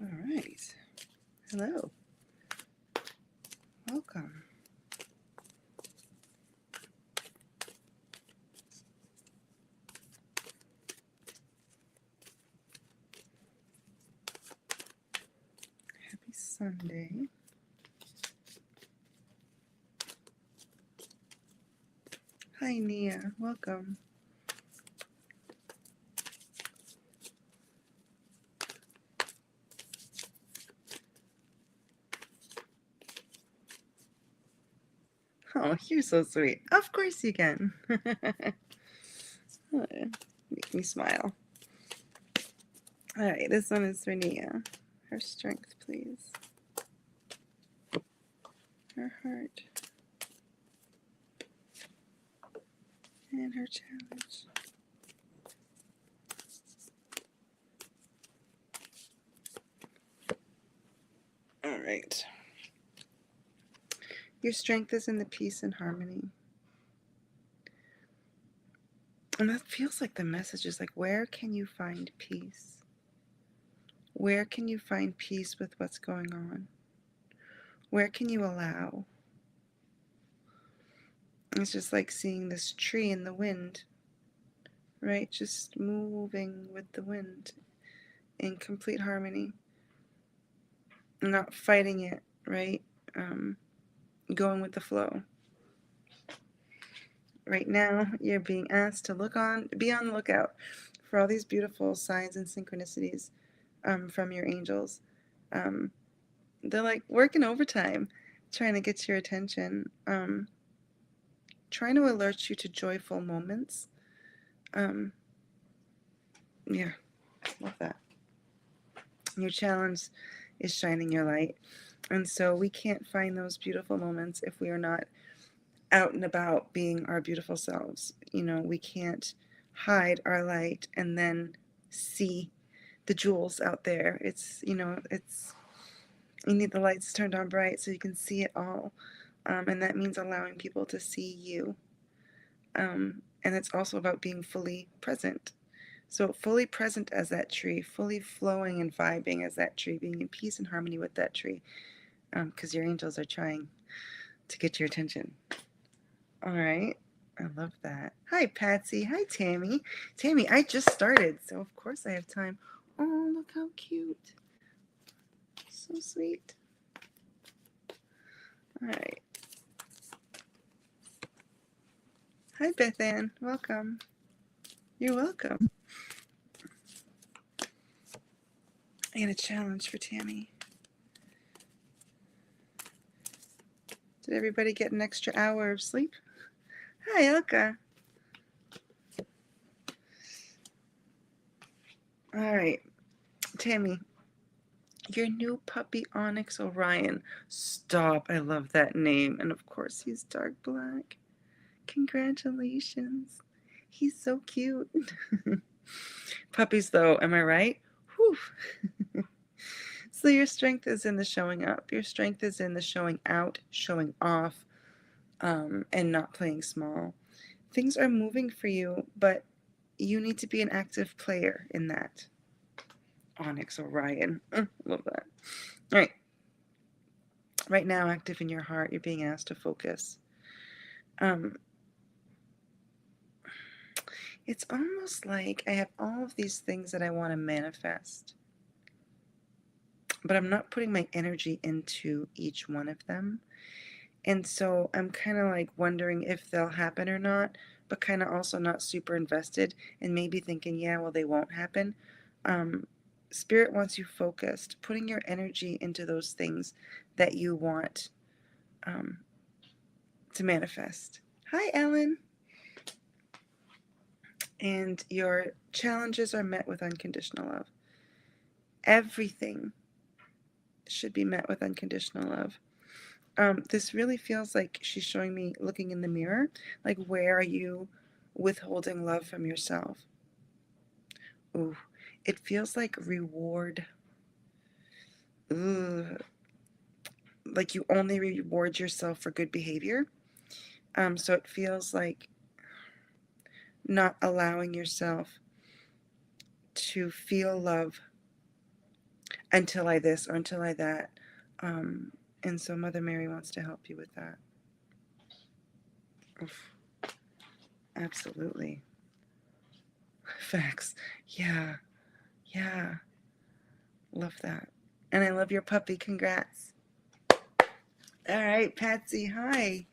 All right. Hello. Welcome. Happy Sunday. Hi, Nia. Welcome. Oh, you're so sweet. Of course you can. Make me smile. All right, this one is for Nia. Her strength, please. Her heart. And her challenge. All right. Your strength is in the peace and harmony. And that feels like the message is like, where can you find peace? Where can you find peace with what's going on? Where can you allow? It's just like seeing this tree in the wind, right? Just moving with the wind in complete harmony, not fighting it, right? Going with the flow. Right now, you're being asked to be on the lookout for all these beautiful signs and synchronicities from your angels. They're like working overtime, trying to get your attention, trying to alert you to joyful moments. Yeah, love that. Your challenge is shining your light. And so we can't find those beautiful moments if we are not out and about being our beautiful selves. We can't hide our light and then see the jewels out there. You need the lights turned on bright so you can see it all. And that means allowing people to see you. And it's also about being fully present. So fully present as that tree, fully flowing and vibing as that tree, being in peace and harmony with that tree, because your angels are trying to get your attention. All right. I love that. Hi, Patsy. Hi, Tammy. Tammy, I just started, so of course I have time. Oh, look how cute. So sweet. All right. Hi, Beth Ann. Welcome. You're welcome. And a challenge for Tammy. Did everybody get an extra hour of sleep? Hi, Elka. All right. Tammy, your new puppy, Onyx Orion. Stop. I love that name. And of course, he's dark black. Congratulations. He's so cute. Puppies, though, am I right? Whew. So your strength is in the showing up. Your strength is in the showing out, showing off, and not playing small. Things are moving for you, but you need to be an active player in that. Onyx Orion. Love that. All right. Right now, active in your heart, you're being asked to focus. It's almost like I have all of these things that I want to manifest, but I'm not putting my energy into each one of them. And so I'm kind of like wondering if they'll happen or not, but kind of also not super invested and maybe thinking, yeah, well, they won't happen. Spirit wants you focused, putting your energy into those things that you want to manifest. Hi, Ellen. And your challenges are met with unconditional love. Everything should be met with unconditional love. This really feels like she's showing me looking in the mirror, like where are you withholding love from yourself? Ooh, it feels like reward. Ooh, like you only reward yourself for good behavior. So it feels like not allowing yourself to feel love until I this or until I that. And so Mother Mary wants to help you with that. Oof, absolutely. Facts. Yeah. Yeah. Love that. And I love your puppy. Congrats. All right, Patsy. Hi.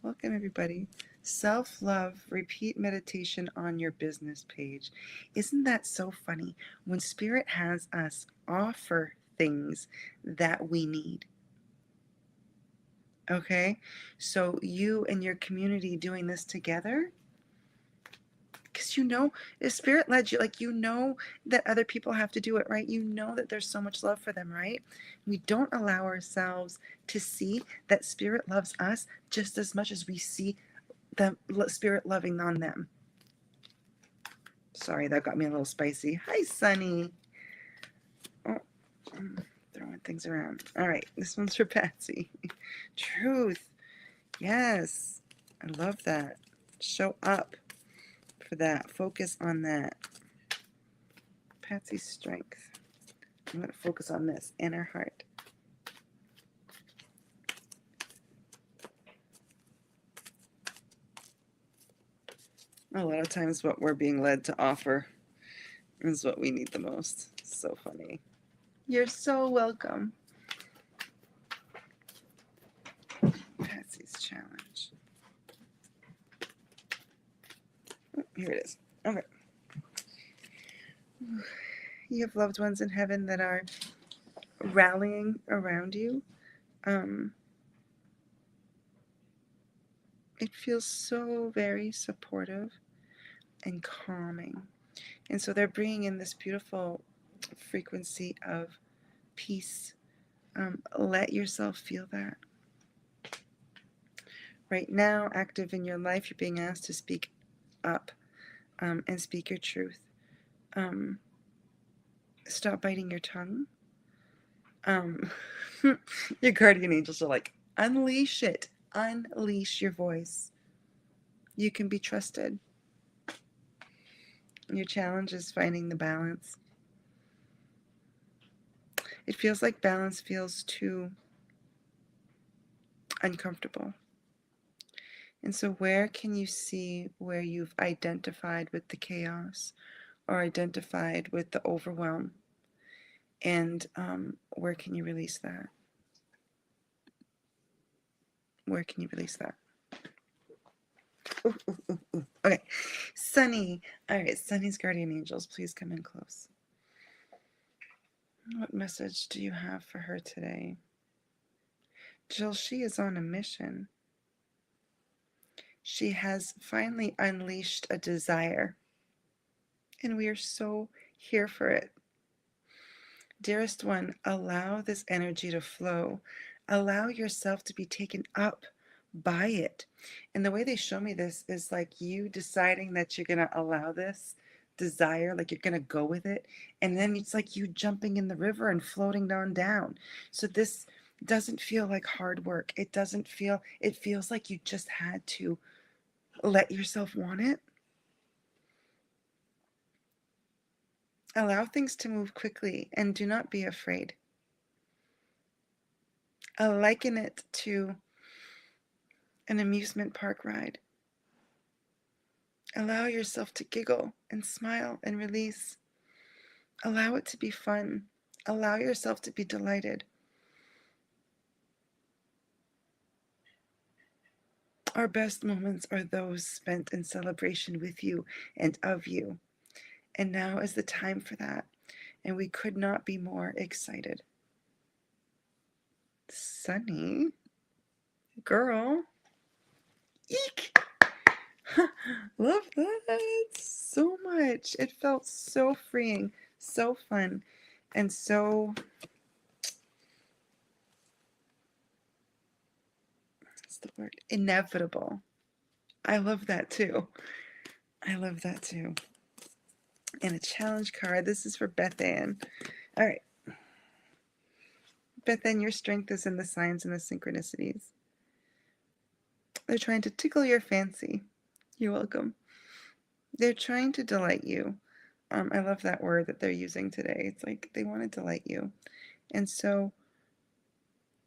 Welcome, everybody. Self-love, repeat meditation on your business page. Isn't that so funny? When Spirit has us offer things that we need. Okay? So you and your community doing this together, because if Spirit led you, like that other people have to do it, right? You know that there's so much love for them, right? We don't allow ourselves to see that Spirit loves us just as much as we see the Spirit loving on them. Sorry, that got me a little spicy. Hi, Sunny. Oh, I'm throwing things around. All right, this one's for Patsy. Truth. Yes, I love that. Show up for that. Focus on that. Patsy's strength. I'm going to focus on this, inner heart. A lot of times what we're being led to offer is what we need the most. So funny. You're so welcome. Patsy's challenge. Oh, here it is. Okay. You have loved ones in heaven that are rallying around you. It feels so very supportive and calming. And so they're bringing in this beautiful frequency of peace. Let yourself feel that. Right now, active in your life, you're being asked to speak up and speak your truth. Stop biting your tongue. Your guardian angels are like, unleash it. Unleash your voice. You can be trusted. Your challenge is finding the balance. It feels like balance feels too uncomfortable. And so where can you see where you've identified with the chaos or identified with the overwhelm? And where can you release that? Where can you release that? Ooh, ooh, ooh, ooh. Okay, Sunny. All right, Sunny's guardian angels, please come in close. What message do you have for her today? Jill, she is on a mission. She has finally unleashed a desire, and we are so here for it. Dearest one, allow this energy to flow. Allow yourself to be taken up by it. And the way they show me this is like you deciding that you're going to allow this desire, like you're going to go with it. And then it's like you jumping in the river and floating on down. So this doesn't feel like hard work. It feels like you just had to let yourself want it. Allow things to move quickly and do not be afraid. I liken it to an amusement park ride. Allow yourself to giggle and smile and release. Allow it to be fun. Allow yourself to be delighted. Our best moments are those spent in celebration with you and of you. And now is the time for that. And we could not be more excited. Sunny, girl. Eek! Love that so much. It felt so freeing, so fun, and so, what's the word? Inevitable. I love that too. I love that too. And a challenge card. This is for Beth Ann. All right. Beth Ann, your strength is in the signs and the synchronicities. They're trying to tickle your fancy. You're welcome. They're trying to delight you. I love that word that they're using today. It's like they want to delight you. And so,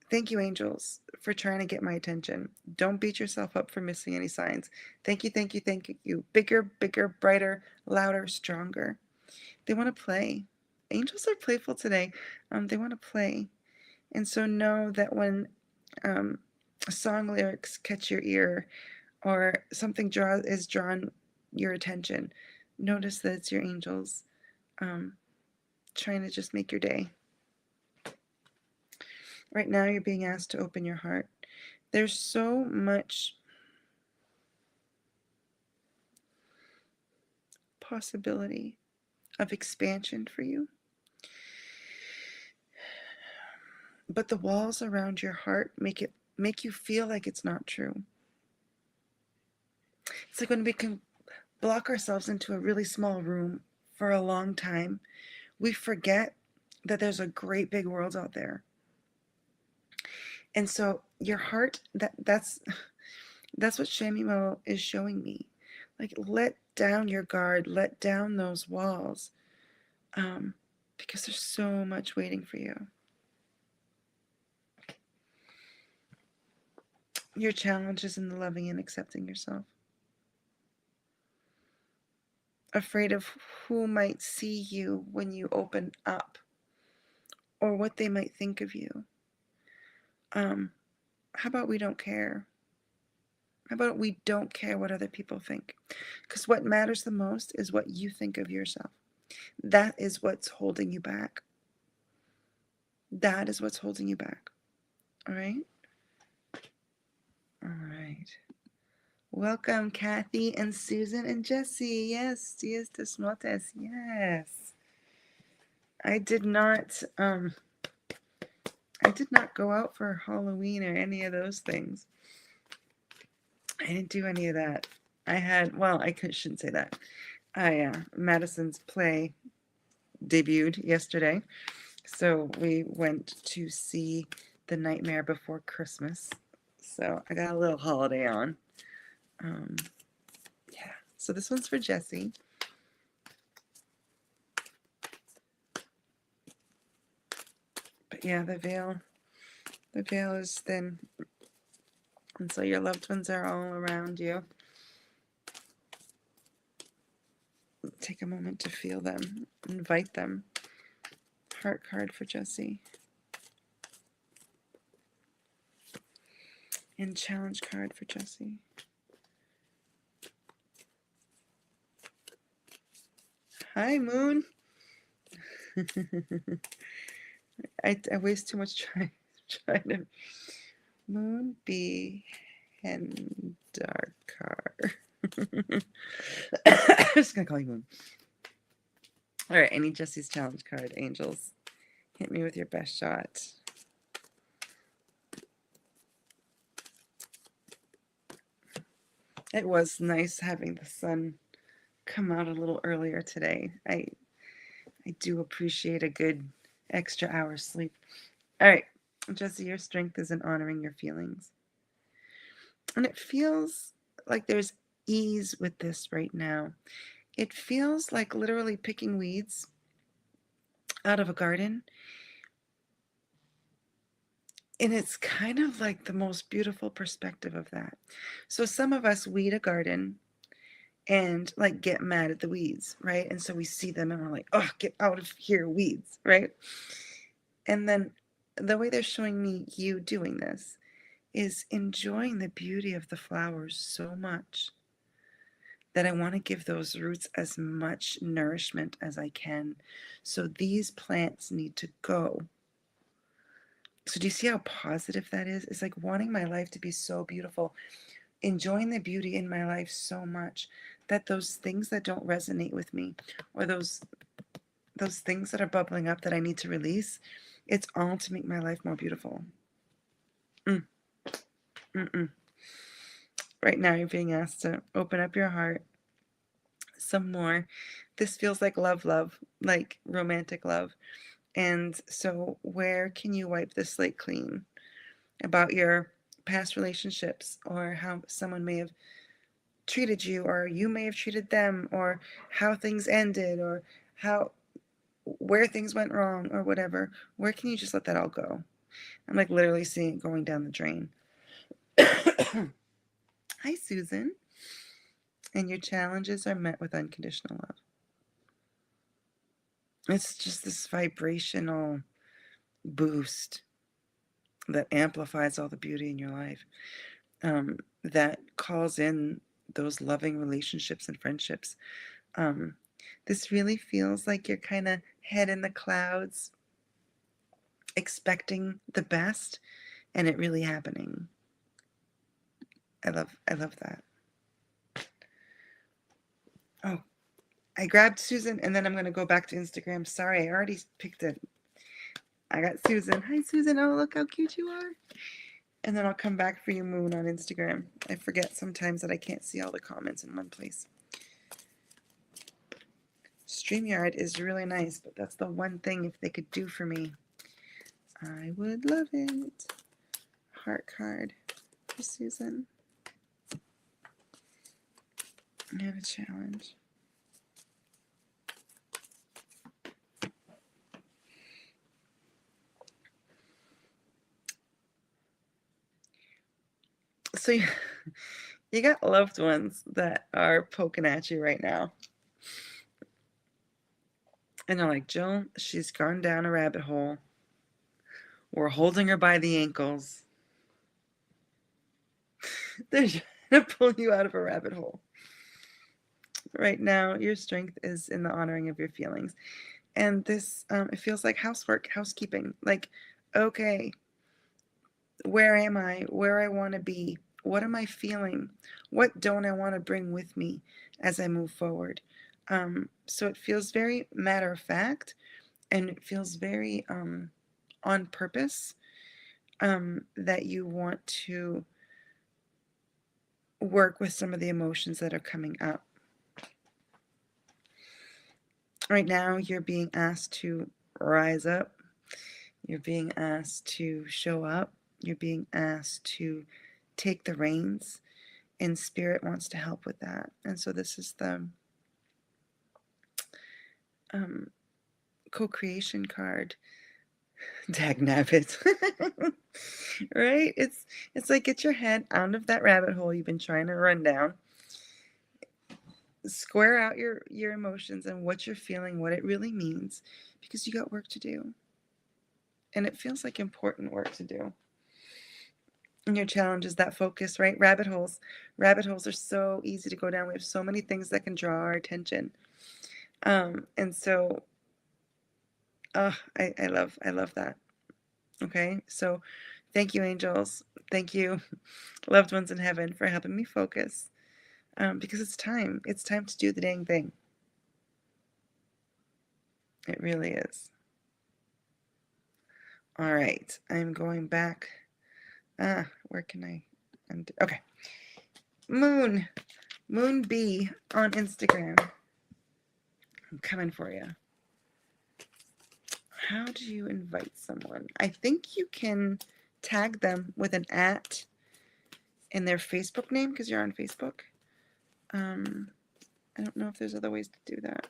thank you, angels, for trying to get my attention. Don't beat yourself up for missing any signs. Thank you, thank you, thank you. Bigger, bigger, brighter, louder, stronger. They want to play. Angels are playful today. They want to play. And so know that when um, song lyrics catch your ear or something is drawn your attention, notice that it's your angels um, trying to just make your day. Right now, you're being asked to open your heart. There's so much possibility of expansion for you, but the walls around your heart make you feel like it's not true. It's like when we can block ourselves into a really small room for a long time, we forget that there's a great big world out there. And so your heart, that's what Shemuel is showing me. Like, let down your guard, let down those walls, because there's so much waiting for you. Your challenge is in the loving and accepting yourself. Afraid of who might see you when you open up, or what they might think of you. How about we don't care? How about we don't care what other people think? Because what matters the most is what you think of yourself. That is what's holding you back. That is what's holding you back. All right? All right. Welcome, Kathy and Susan and Jesse. Yes, Dias de Smotes. Yes. I did not go out for Halloween or any of those things. I didn't do any of that. I shouldn't say that. Madison's play debuted yesterday. So we went to see The Nightmare Before Christmas. So I got a little holiday on. Yeah. So this one's for Jesse. But yeah, the veil is thin. And so your loved ones are all around you. Take a moment to feel them. Invite them. Heart card for Jesse. And challenge card for Jesse. Hi, Moon. I waste too much trying to. Moon be Hendarkar. I'm just gonna call you Moon. All right, I need Jesse's challenge card. Angels, hit me with your best shot. It was nice having the sun come out a little earlier today. I do appreciate a good extra hour's sleep. All right, Jesse, your strength is in honoring your feelings. And it feels like there's ease with this right now. It feels like literally picking weeds out of a garden. And it's kind of like the most beautiful perspective of that. So some of us weed a garden and like get mad at the weeds, right? And so we see them and we're like, oh, get out of here, weeds, right? And then the way they're showing me you doing this is enjoying the beauty of the flowers so much that I want to give those roots as much nourishment as I can. So these plants need to go. So do you see how positive that is? It's like wanting my life to be so beautiful, enjoying the beauty in my life so much that those things that don't resonate with me, or those things that are bubbling up that I need to release, it's all to make my life more beautiful. Right now you're being asked to open up your heart some more. This feels like love, like romantic love. And so where can you wipe the slate clean about your past relationships, or how someone may have treated you, or you may have treated them, or how things ended, or where things went wrong, or whatever. Where can you just let that all go? I'm like literally seeing it going down the drain. Hi, Susan. And your challenges are met with unconditional love. It's just this vibrational boost that amplifies all the beauty in your life, that calls in those loving relationships and friendships. This really feels like you're kind of head in the clouds, expecting the best, and it really happening. I love that. Oh, I grabbed Susan, and then I'm going to go back to Instagram. Sorry, I already picked it. I got Susan. Hi, Susan. Oh, look how cute you are. And then I'll come back for you, Moon, on Instagram. I forget sometimes that I can't see all the comments in one place. StreamYard is really nice, but that's the one thing if they could do for me, I would love it. Heart card for Susan. And a challenge. So you got loved ones that are poking at you right now. And they're like, Jill, she's gone down a rabbit hole. We're holding her by the ankles. They're trying to pull you out of a rabbit hole. Right now, your strength is in the honoring of your feelings. And this, it feels like housework, housekeeping. Like, okay, where am I? Where I want to be? What am I feeling? What don't I want to bring with me as I move forward? So it feels very matter of fact, and it feels very on purpose, that you want to work with some of the emotions that are coming up. Right now, you're being asked to rise up. You're being asked to show up. You're being asked to take the reins, and Spirit wants to help with that. And so this is the co-creation card. Dagnabbit. Right? It's like, get your head out of that rabbit hole you've been trying to run down. Square out your emotions and what you're feeling, what it really means, because you got work to do. And it feels like important work to do. And your challenge is that focus, right? Rabbit holes. Rabbit holes are so easy to go down. We have so many things that can draw our attention. And so, I love that. Okay, so thank you, angels. Thank you, loved ones in heaven, for helping me focus. Because it's time. It's time to do the dang thing. It really is. All right, I'm going back. Where can I undo? Okay. Moon B on Instagram. I'm coming for you. How do you invite someone? I think you can tag them with an @ in their Facebook name, because you're on Facebook. I don't know if there's other ways to do that.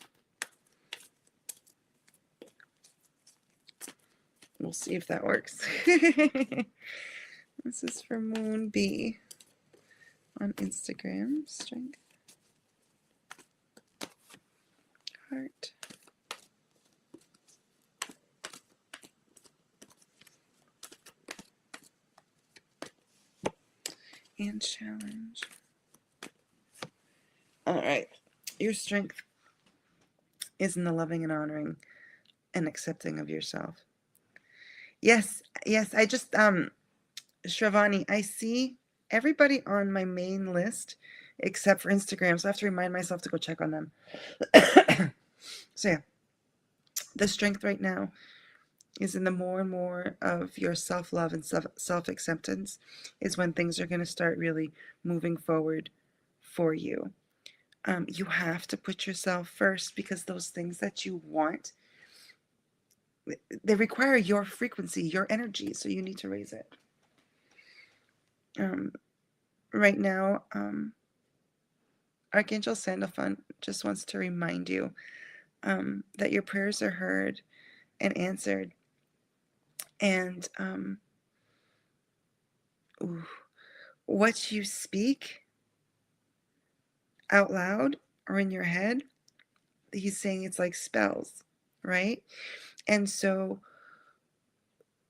We'll see if that works. This is for Moon B on Instagram. Strength. Heart. And challenge. All right. Your strength is in the loving and honoring and accepting of yourself. Yes. I just, Shravani, I see everybody on my main list except for Instagram, so I have to remind myself to go check on them. So yeah, the strength right now is in the more and more of your self-love and self-acceptance is when things are going to start really moving forward for you. You have to put yourself first, because those things that you want, they require your frequency, your energy, so you need to raise it. Right now, Archangel Sandalphon just wants to remind you that your prayers are heard and answered. And what you speak out loud or in your head, he's saying it's like spells, right? And so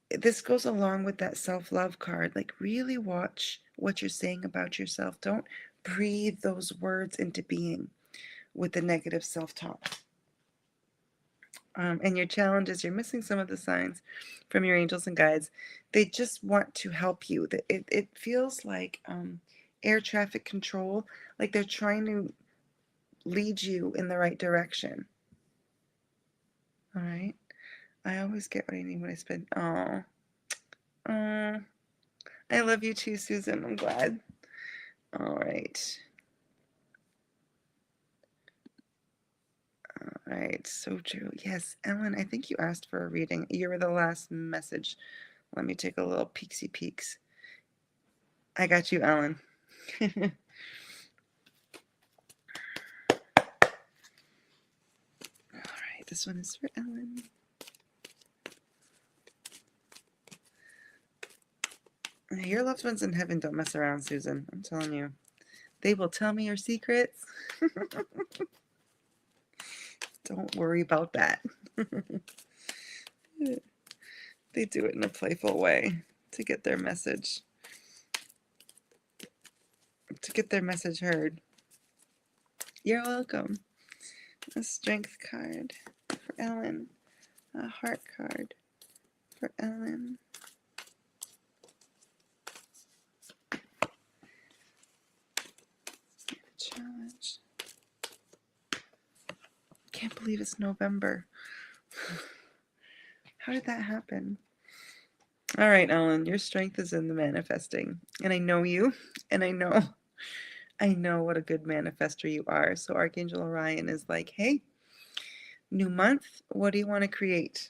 this goes along with that self-love card. Like, really watch what you're saying about yourself. Don't breathe those words into being with the negative self-talk. And your challenge is you're missing some of the signs from your angels and guides. They just want to help you. It feels like air traffic control, like they're trying to lead you in the right direction. All right. I always get what I need when I spend. Oh, I love you too, Susan. I'm glad. All right. All right. So true. Yes, Ellen, I think you asked for a reading. You were the last message. Let me take a little peeksy peeks. I got you, Ellen. All right. This one is for Ellen. Your loved ones in heaven don't mess around, Susan. I'm telling you. They will tell me your secrets. Don't worry about that. They do it in a playful way to get their message. To get their message heard. You're welcome. A strength card for Ellen. A heart card for Ellen. Challenge. Can't believe it's November. How did that happen? All right, Ellen, your strength is in the manifesting. And I know you, and I know what a good manifester you are. So Archangel Orion is like, hey, new month, what do you want to create?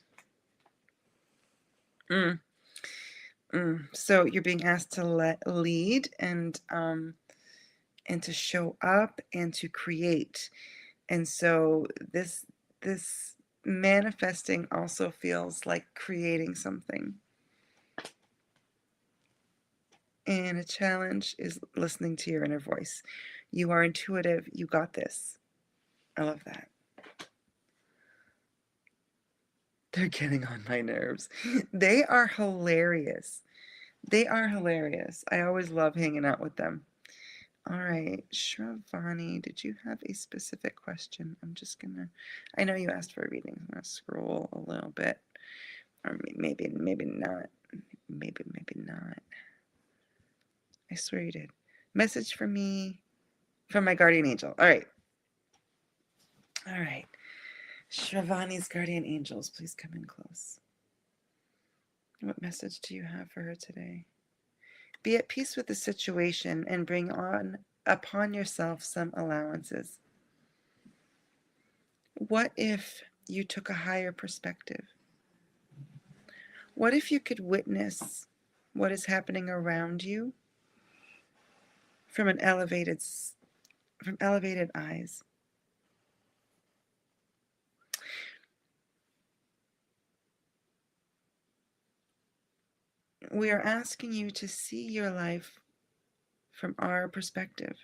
So you're being asked to lead and to show up and to create. And so this manifesting also feels like creating something. And a challenge is listening to your inner voice. You are intuitive. You got this. I love that. They're getting on my nerves. They are hilarious. They are hilarious. I always love hanging out with them. All right, Shravani, did you have a specific question? I'm just gonna, I know you asked for a reading. I'm gonna scroll a little bit. Or maybe not. Maybe not. I swear you did. Message for me from my guardian angel. All right. All right. Shravani's guardian angels, please come in close. What message do you have for her today? Be at peace with the situation and bring on upon yourself some allowances. What if you took a higher perspective? What if you could witness what is happening around you from elevated eyes? We are asking you to see your life from our perspective.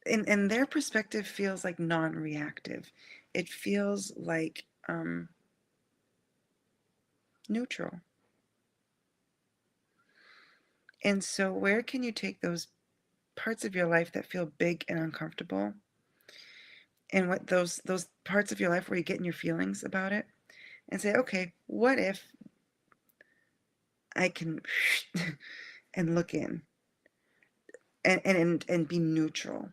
And their perspective feels like non-reactive. It feels like neutral. And so where can you take those parts of your life that feel big and uncomfortable, and what those parts of your life where you get in your feelings about it, and say, okay, what if I can and look in and be neutral,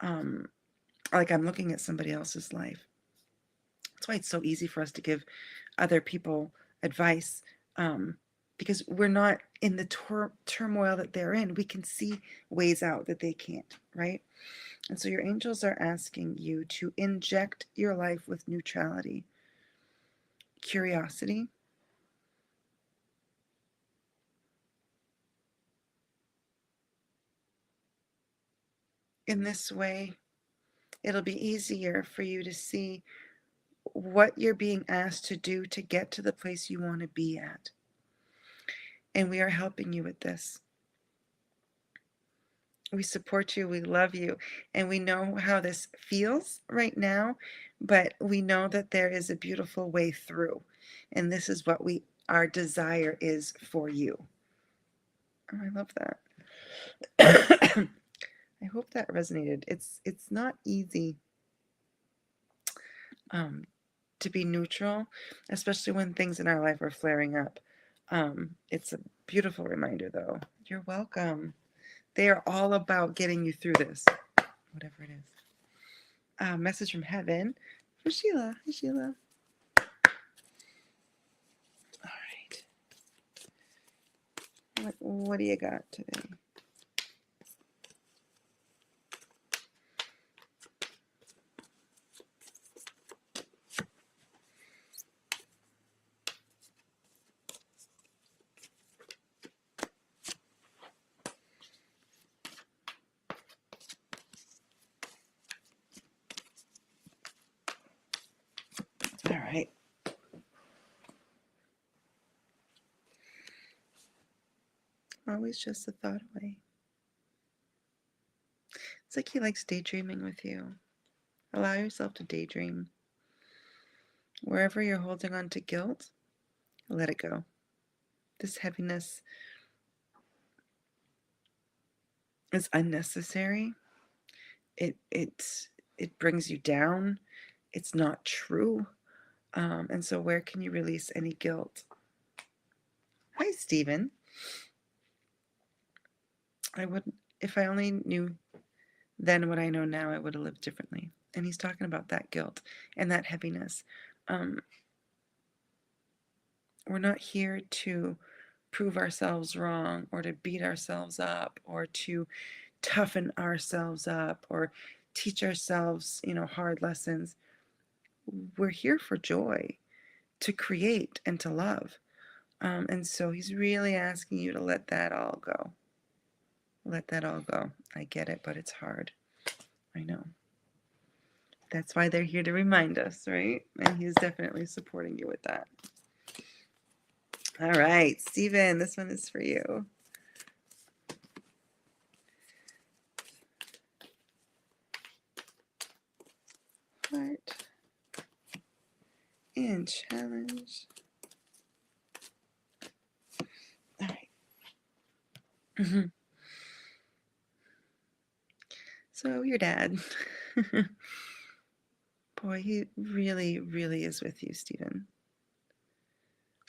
like I'm looking at somebody else's life. That's why it's so easy for us to give other people advice, because we're not in the turmoil that they're in. We can see ways out that they can't, right? And so your angels are asking you to inject your life with neutrality, curiosity, In this way, it'll be easier for you to see what you're being asked to do to get to the place you want to be at. And we are helping you with this. We support you, we love you, and we know how this feels right now, but we know that there is a beautiful way through. And this is what our desire is for you. Oh, I love that. I hope that resonated. It's not easy to be neutral, especially when things in our life are flaring up. It's a beautiful reminder, though. You're welcome. They are all about getting you through this, whatever it is. Message from heaven for Sheila. Hi, Sheila. All right. What do you got today? All right. Always just a thought away. It's like he likes daydreaming with you. Allow yourself to daydream. Wherever you're holding on to guilt, let it go. This heaviness is unnecessary. It brings you down. It's not true. And so where can you release any guilt? Hi, Stephen. If I only knew then what I know now, I would have lived differently. And he's talking about that guilt and that heaviness. We're not here to prove ourselves wrong or to beat ourselves up or to toughen ourselves up or teach ourselves, hard lessons. We're here for joy, to create and to love. And so he's really asking you to let that all go. Let that all go. I get it, but it's hard. I know. That's why they're here to remind us, right? And he's definitely supporting you with that. All right, Stephen, this one is for you. Heart and challenge. All right. So your dad, boy, he really, really is with you, Stephen.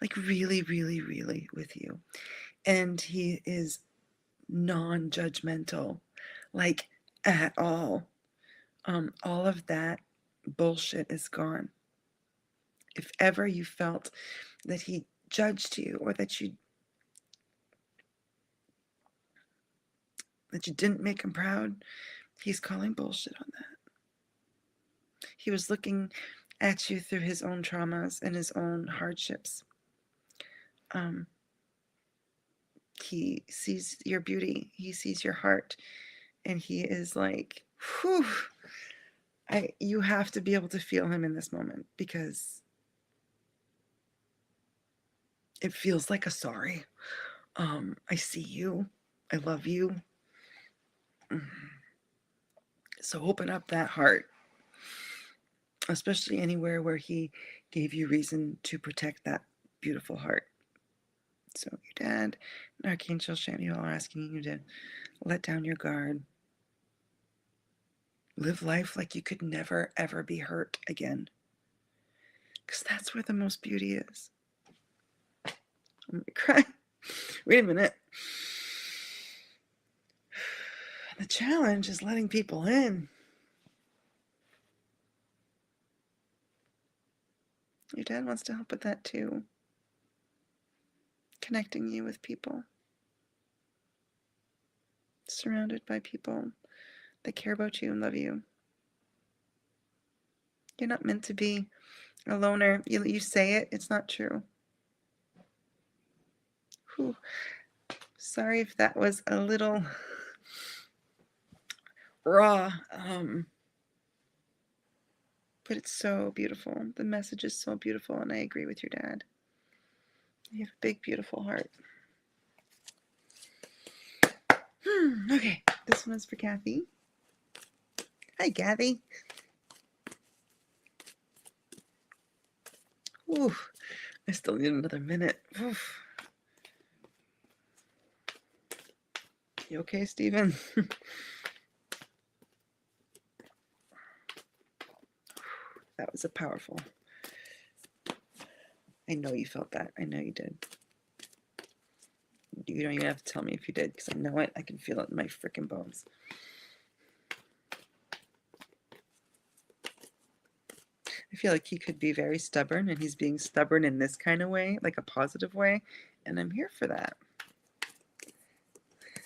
Like really, really, really with you. And he is non-judgmental, like at all. All of that bullshit is gone. If ever you felt that he judged you or that you didn't make him proud, he's calling bullshit on that. He was looking at you through his own traumas and his own hardships. He sees your beauty. He sees your heart. And he is like, whew, you have to be able to feel him in this moment because it feels like a sorry. I see you. I love you. So open up that heart, especially anywhere where he gave you reason to protect that beautiful heart. So your dad and Archangel Chamuel are asking you to let down your guard. Live life like you could never, ever be hurt again. Because that's where the most beauty is. I'm going to cry. Wait a minute. The challenge is letting people in. Your dad wants to help with that too. Connecting you with people. Surrounded by people that care about you and love you. You're not meant to be a loner. You say it, it's not true. Whew. Sorry if that was a little raw. But it's so beautiful. The message is so beautiful, and I agree with your dad. You have a big, beautiful heart. Okay, this one is for Kathy. Hi, Kathy. Oof, I still need another minute. Oof. You okay, Stephen? That was a powerful. I know you felt that. I know you did. You don't even have to tell me if you did, because I know it. I can feel it in my freaking bones. I feel like he could be very stubborn, and he's being stubborn in this kind of way, like a positive way, and I'm here for that.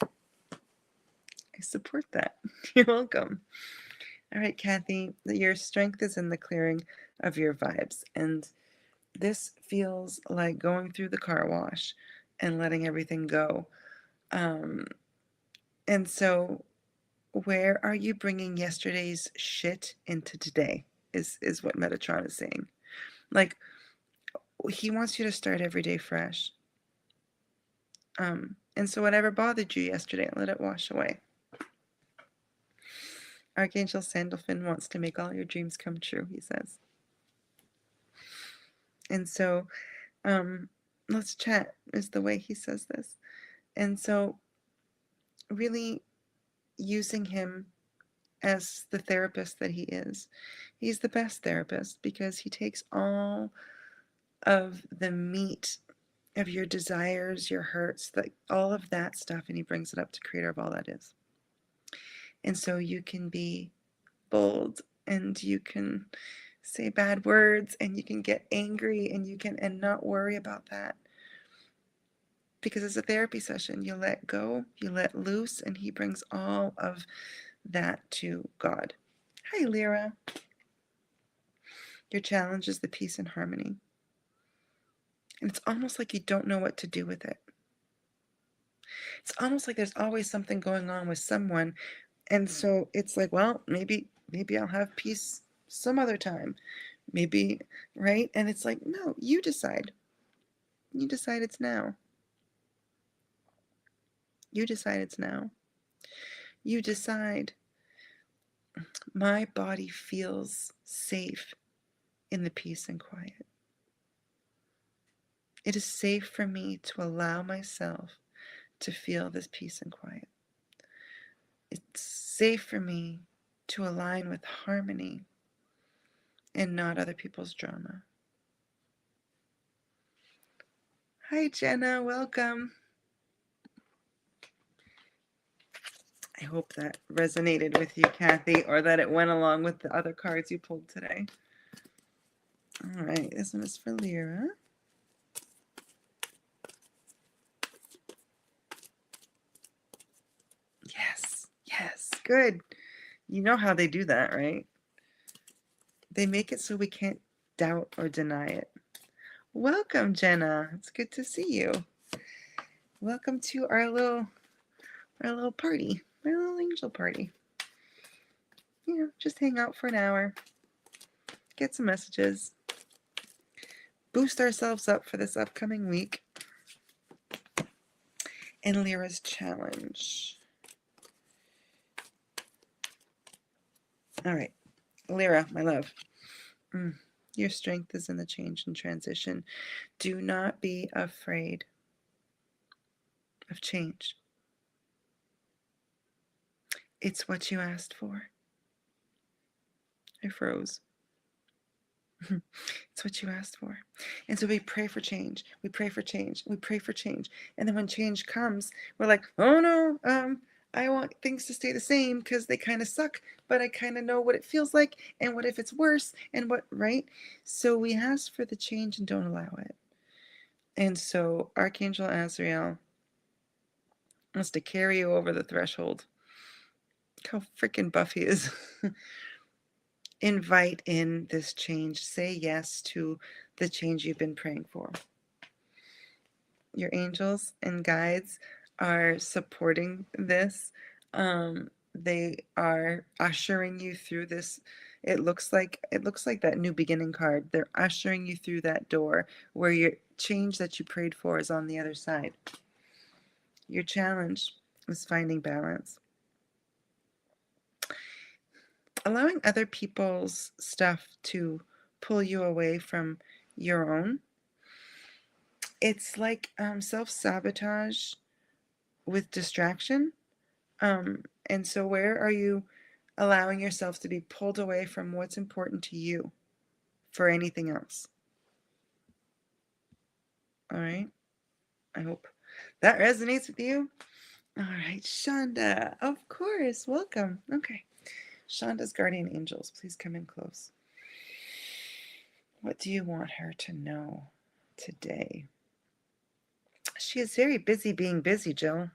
I support that. You're welcome. All right, Kathy, your strength is in the clearing of your vibes, and this feels like going through the car wash and letting everything go. And so, where are you bringing yesterday's shit into today? Is what Metatron is saying. Like, he wants you to start every day fresh. And so whatever bothered you yesterday, let it wash away. Archangel Sandalphon wants to make all your dreams come true, he says. And so, let's chat, is the way he says this. And so, really using him as the therapist that he is. He's the best therapist because he takes all of the meat of your desires, your hurts, like all of that stuff, and he brings it up to creator of all that is. And so you can be bold, and you can say bad words, and you can get angry, and you can and not worry about that. Because it's a therapy session. You let go, you let loose, and he brings all of that to God. Hi, Lyra. Your challenge is the peace and harmony. And it's almost like you don't know what to do with it. It's almost like there's always something going on with someone. And so it's like, well, maybe I'll have peace some other time. Maybe, right? And it's like, no, you decide. You decide it's now. You decide it's now. You decide my body feels safe in the peace and quiet. It is safe for me to allow myself to feel this peace and quiet. It's safe for me to align with harmony and not other people's drama. Hi, Jenna. Welcome. I hope that resonated with you, Kathy, or that it went along with the other cards you pulled today. All right, this one is for Lyra. Yes, good. You know how they do that, right? They make it so we can't doubt or deny it. Welcome, Jenna. It's good to see you. Welcome to our little party, our little angel party. You know, just hang out for an hour, get some messages, boost ourselves up for this upcoming week. And Lyra's challenge. All right, Lyra, my love. Your strength is in the change and transition. Do not be afraid of change. It's what you asked for. I froze. It's what you asked for. And so we pray for change. We pray for change. We pray for change. And then when change comes, we're like, oh no, I want things to stay the same because they kind of suck, but I kind of know what it feels like and what if it's worse and what, right? So we ask for the change and don't allow it. And so Archangel Azrael wants to carry you over the threshold. Look how freaking buff he is. Invite in this change. Say yes to the change you've been praying for. Your angels and guides are supporting this. They are ushering you through this. It looks like that new beginning card. They're ushering you through that door where your change that you prayed for is on the other side. Your challenge is finding balance. Allowing other people's stuff to pull you away from your own. It's like self-sabotage with distraction. And so where are you allowing yourself to be pulled away from what's important to you for anything else? All right. I hope that resonates with you. All right, Shonda, of course. Welcome. Okay. Shonda's guardian angels, please come in close. What do you want her to know today? She is very busy being busy, Jill.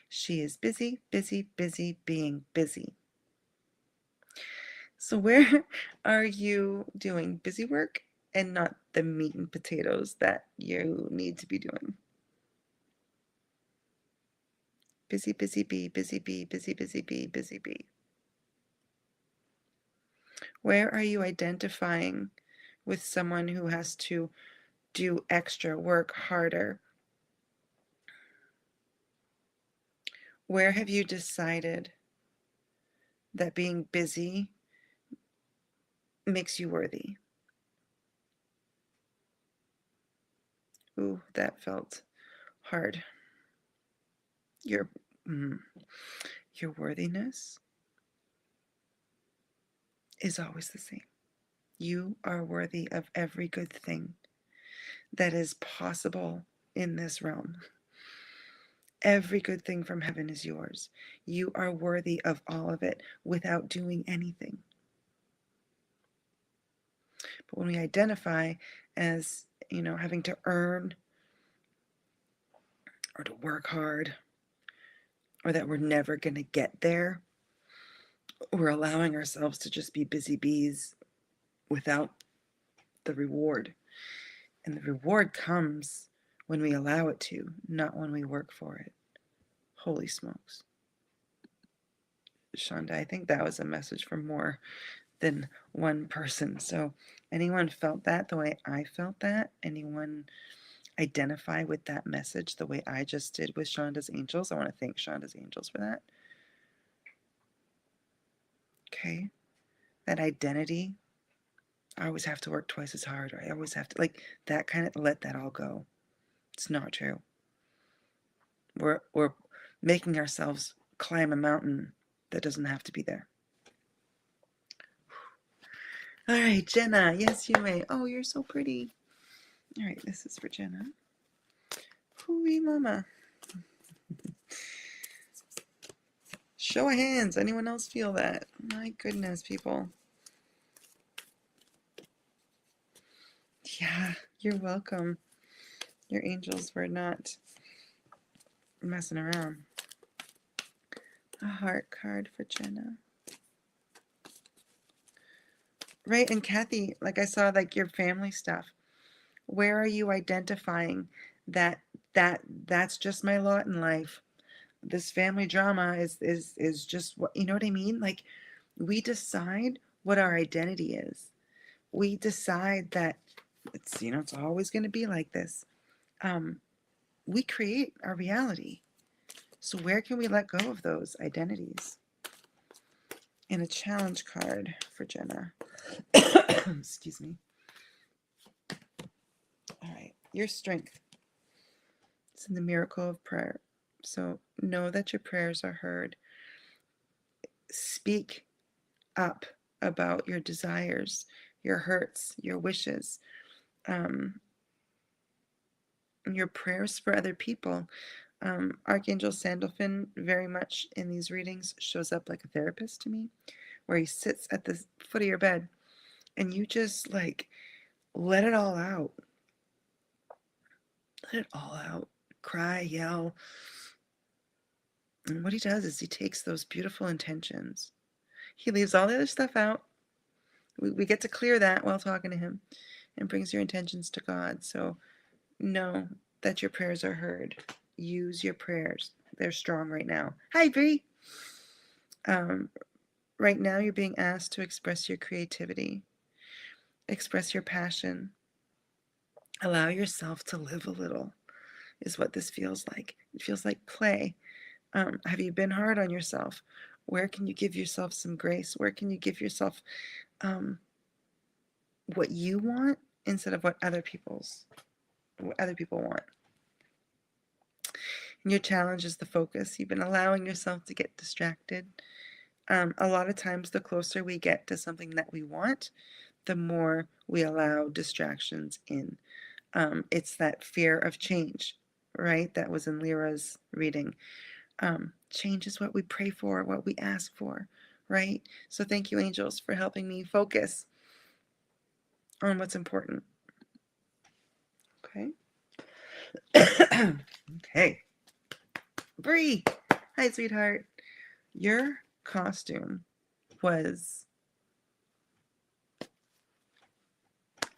She is busy, busy, busy being busy. So where are you doing busy work and not the meat and potatoes that you need to be doing? Busy, busy bee, busy bee, busy, busy bee, busy bee. Where are you identifying with someone who has to do extra, work harder? Where have you decided that being busy makes you worthy? Ooh, that felt hard. Your your worthiness is always the same. You are worthy of every good thing that is possible in this realm. Every good thing from heaven is yours. You are worthy of all of it without doing anything. But when we identify as, having to earn or to work hard, or that we're never going to get there, we're allowing ourselves to just be busy bees without the reward. And the reward comes when we allow it to, not when we work for it. Holy smokes. Shonda, I think that was a message for more than one person. So anyone felt that the way I felt that? Anyone identify with that message the way I just did with Shonda's angels? I want to thank Shonda's angels for that. Okay. That identity, I always have to work twice as hard, or I always have to, like, that kind of, let that all go. It's not true. We're making ourselves climb a mountain that doesn't have to be there. All right, Jenna. Yes, you may. Oh, you're so pretty. All right, this is for Jenna. Hooey mama. Show of hands. Anyone else feel that? My goodness, people. Yeah, you're welcome. Your angels were not messing around. A heart card for Jenna. Right, and Kathy, like I saw, like your family stuff. Where are you identifying that's just my lot in life? This family drama is just what, you know what I mean? Like, we decide what our identity is. We decide that it's always going to be like this. We create our reality. So where can we let go of those identities? And a challenge card for Jenna. Excuse me. All right, your strength. It's in the miracle of prayer. So know that your prayers are heard. Speak up about your desires, your hurts, your wishes, your prayers for other people. Archangel Sandalphon very much in these readings shows up like a therapist to me, where he sits at the foot of your bed and you just like let it all out. Let it all out. Cry, yell. And what he does is he takes those beautiful intentions. He leaves all the other stuff out. We get to clear that while talking to him, and brings your intentions to God. So know that your prayers are heard. Use your prayers. They're strong right now. Hi, Bree. Right now, you're being asked to express your creativity, express your passion, allow yourself to live a little, is what this feels like. It feels like play. Have you been hard on yourself? Where can you give yourself some grace? Where can you give yourself what you want instead of what other people want? And your challenge is the focus. You've been allowing yourself to get distracted. A lot of times, the closer we get to something that we want, the more we allow distractions in. It's that fear of change, right? That was in Lyra's reading. Change is what we pray for, what we ask for, right? So thank you, angels, for helping me focus on what's important. Okay. Okay. Bree. Hi, sweetheart. Your costume was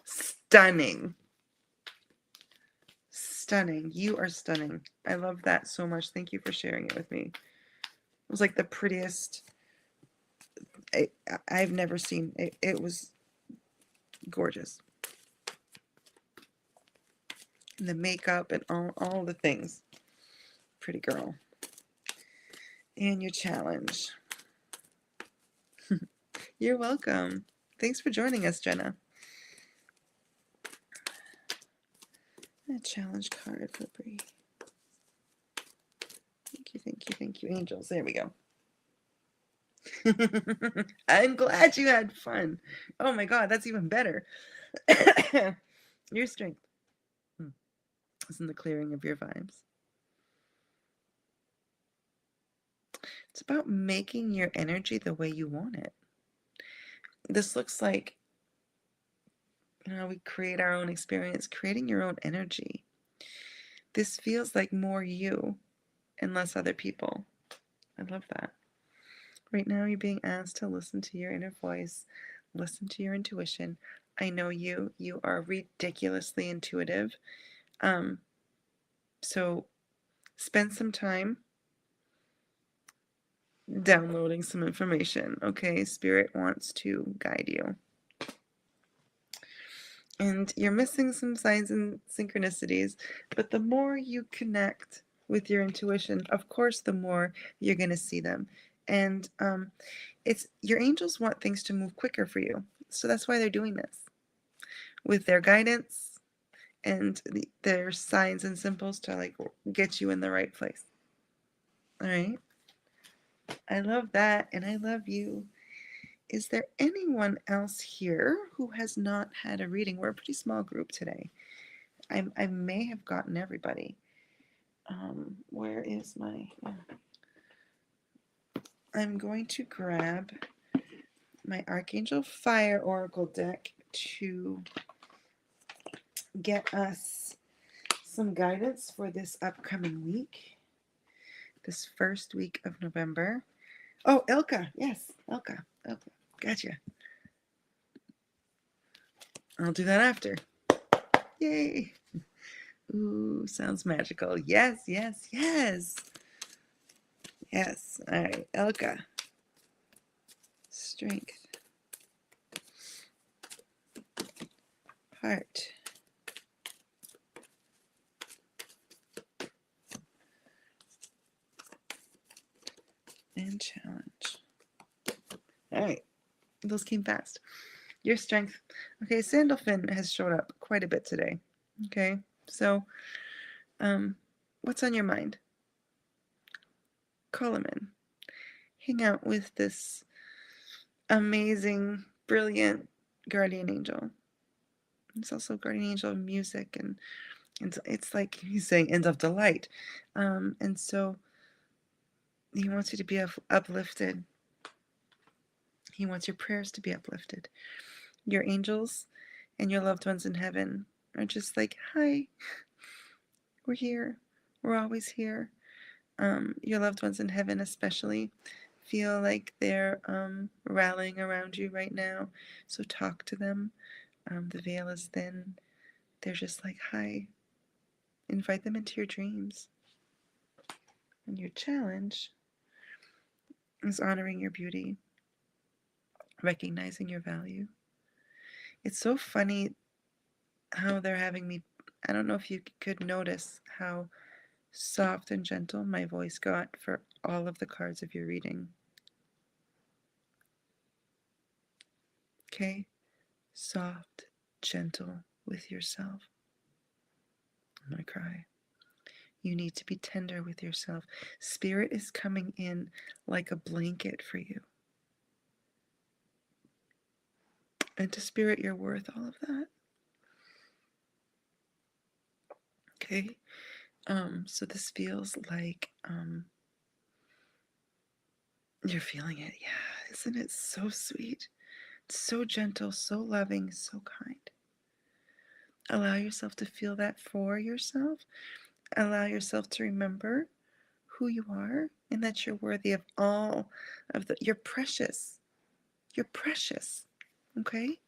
stunning. Stunning. You are stunning. I love that so much. Thank you for sharing it with me. It was like the prettiest I've never seen. It was gorgeous. And the makeup and all the things. Pretty girl. And your challenge. You're welcome. Thanks for joining us, Jenna. A challenge card for Bree. Thank you, thank you, thank you, angels. There we go. I'm glad you had fun. Oh my God, that's even better. Your strength is in the clearing of your vibes. It's about making your energy the way you want it. This looks like, we create our own experience, creating your own energy. This feels like more you and less other people. I love that. Right now, you're being asked to listen to your inner voice, listen to your intuition. I know you. You are ridiculously intuitive. So spend some time downloading some information, okay? Spirit wants to guide you. And you're missing some signs and synchronicities, but the more you connect with your intuition, of course, the more you're going to see them. And it's your angels want things to move quicker for you. So that's why they're doing this. With their guidance and their signs and symbols to like get you in the right place. All right. I love that, and I love you. Is there anyone else here who has not had a reading? We're a pretty small group today. I may have gotten everybody. Where is my... I'm going to grab my Archangel Fire Oracle deck to get us some guidance for this upcoming week, this first week of November. Oh, Ilka. Yes, Ilka. Gotcha. I'll do that after. Yay. Ooh, sounds magical. Yes, yes, yes. Yes. All right, Ilka. Strength. Heart. And challenge. All right. Those came fast. Your strength. Okay, Sandalphon has showed up quite a bit today. Okay, so what's on your mind? Call him in. Hang out with this amazing, brilliant guardian angel. It's also guardian angel of music, and it's like he's saying end of delight. And so he wants you to be uplifted. He wants your prayers to be uplifted. Your angels and your loved ones in heaven are just like, hi, we're here. We're always here. Your loved ones in heaven especially feel like they're rallying around you right now. So talk to them. The veil is thin. They're just like, hi. Invite them into your dreams. And your challenge is honoring your beauty, recognizing your value. It's so funny how they're having me. I don't know if you could notice how soft and gentle my voice got for all of the cards of your reading. Okay? Soft, gentle with yourself. I'm going to cry. You need to be tender with yourself. Spirit is coming in like a blanket for you. And to Spirit, you're worth all of that. Okay? So this feels like you're feeling it. Yeah, isn't it so sweet? So gentle, so loving, so kind. Allow yourself to feel that for yourself. Allow yourself to remember who you are and that you're worthy of all of the. You're precious. You're precious. Okay?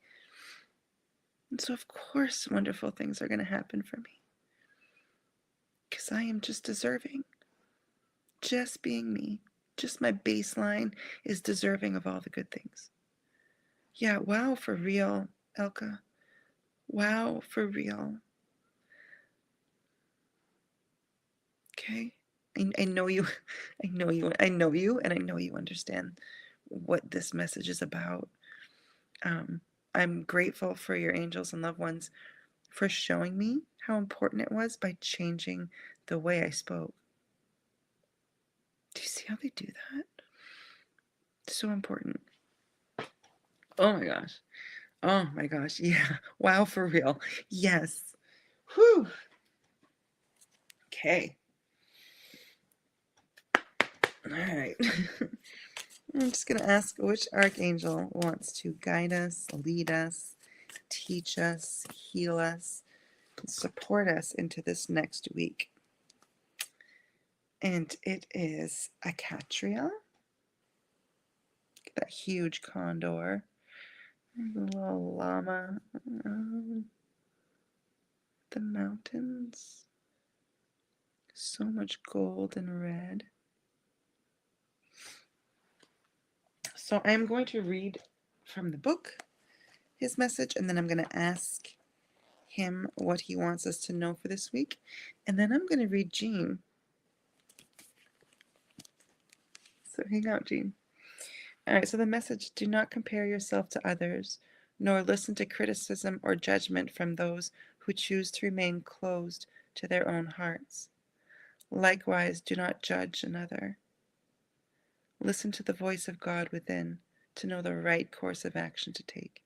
And so, of course, wonderful things are going to happen for me because I am just deserving. Just being me. Just my baseline is deserving of all the good things. Yeah, wow, for real, Elka. Wow, for real. Okay? I know you. I know you. I know you, and I know you understand what this message is about. I'm grateful for your angels and loved ones for showing me how important it was by changing the way I spoke. Do you see how they do that? So important. Oh my gosh. Oh my gosh. Yeah. Wow, for real. Yes. Whew. Okay. All right. I'm just going to ask which archangel wants to guide us, lead us, teach us, heal us, support us into this next week. And it is Acatriel, that huge condor, the little llama, the mountains, so much gold and red. So I'm going to read from the book his message, and then I'm going to ask him what he wants us to know for this week. And then I'm going to read Jean. So hang out, Jean. All right, so the message: do not compare yourself to others, nor listen to criticism or judgment from those who choose to remain closed to their own hearts. Likewise, do not judge another. Listen to the voice of God within to know the right course of action to take.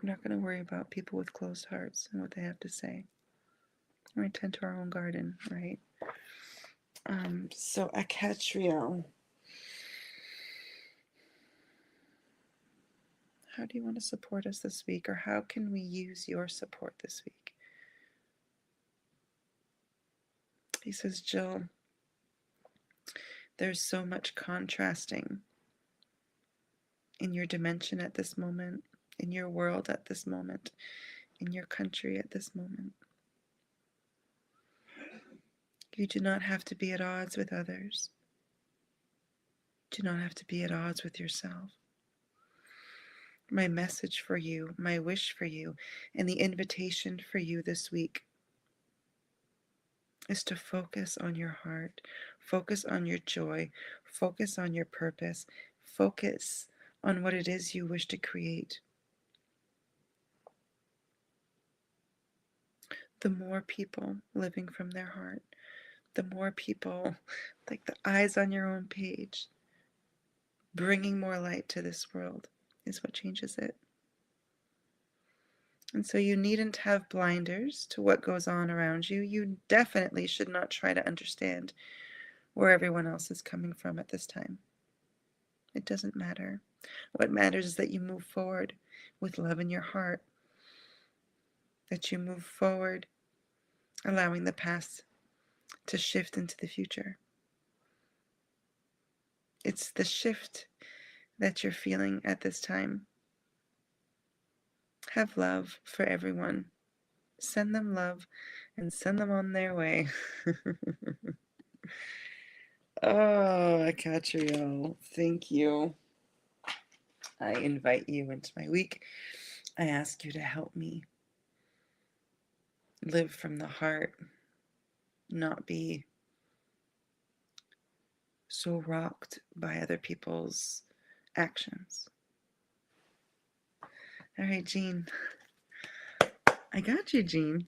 We're not going to worry about people with closed hearts and what they have to say. We tend to our own garden, right? So Acatriel, how do you want to support us this week, or how can we use your support this week? He says, Jill, there's so much contrasting in your dimension at this moment, in your world at this moment, in your country at this moment. You do not have to be at odds with others. Do not have to be at odds with yourself. My message for you, my wish for you, and the invitation for you this week is to focus on your heart, focus on your joy, focus on your purpose, focus on what it is you wish to create. The more people living from their heart, the more people, like the eyes on your own page, bringing more light to this world is what changes it. And so you needn't have blinders to what goes on around you. You definitely should not try to understand where everyone else is coming from at this time. It doesn't matter. What matters is that you move forward with love in your heart, that you move forward, allowing the past to shift into the future. It's the shift that you're feeling at this time. Have love for everyone. Send them love and send them on their way. Oh, Catriel, thank you. I invite you into my week. I ask you to help me live from the heart, not be so rocked by other people's actions. All right, Jean. I got you, Jean.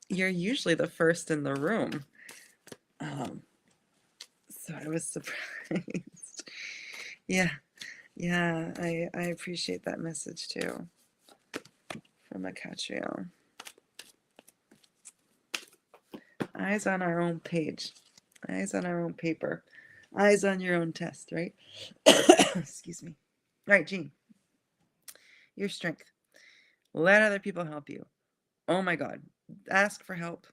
You're usually the first in the room. So I was surprised. Yeah, I appreciate that message too from Catriel. Eyes on our own page, eyes on our own paper, eyes on your own test, right? Excuse me. All right, Jean, your strength. Let other people help you. Oh my God. Ask for help.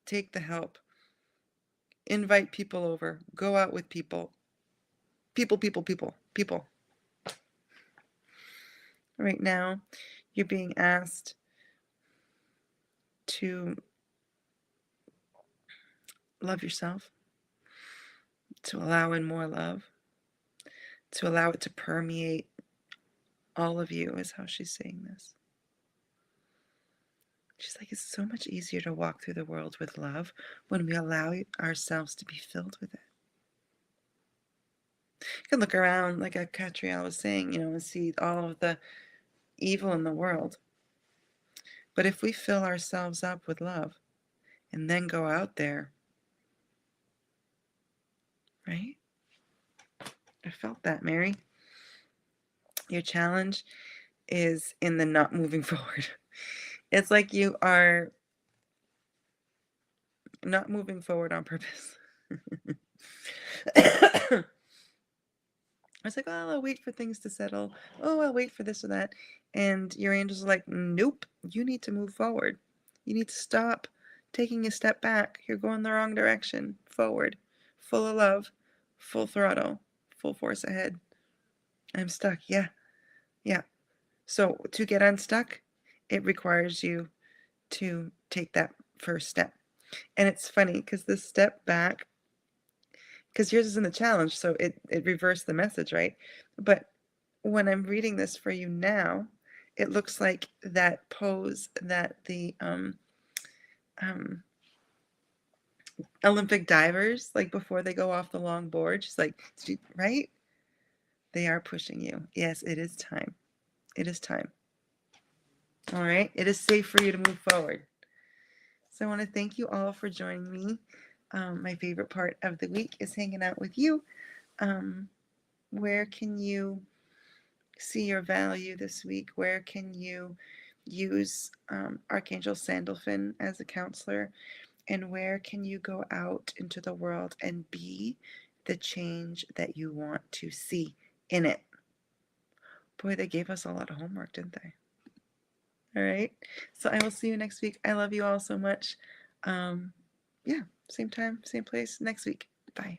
Take the help. Invite people over. Go out with people. People. Right now, you're being asked to love yourself, to allow in more love, to allow it to permeate all of you, is how she's saying this. She's like, it's so much easier to walk through the world with love when we allow ourselves to be filled with it. You can look around, like Catriel was saying, and see all of the evil in the world. But if we fill ourselves up with love and then go out there, right? I felt that, Mary. Your challenge is in the not moving forward. It's like you are not moving forward on purpose. I was like, oh, I'll wait for things to settle. Oh, I'll wait for this or that. And your angels are like, nope, you need to move forward. You need to stop taking a step back. You're going the wrong direction. Forward. Full of love. Full throttle. Full force ahead. I'm stuck. Yeah. So to get unstuck, it requires you to take that first step. And it's funny because the step back, because yours is in the challenge, so it reversed the message, right? But when I'm reading this for you now, it looks like that pose that the Olympic divers, like before they go off the long board, she's like, right? They are pushing you. Yes, it is time. It is time. All right. It is safe for you to move forward. So I want to thank you all for joining me. My favorite part of the week is hanging out with you. Where can you see your value this week? Where can you use Archangel Sandalphon as a counselor? And where can you go out into the world and be the change that you want to see in it? Boy, they gave us a lot of homework, didn't they? All right. So I will see you next week. I love you all so much. Yeah, same time, same place next week. Bye.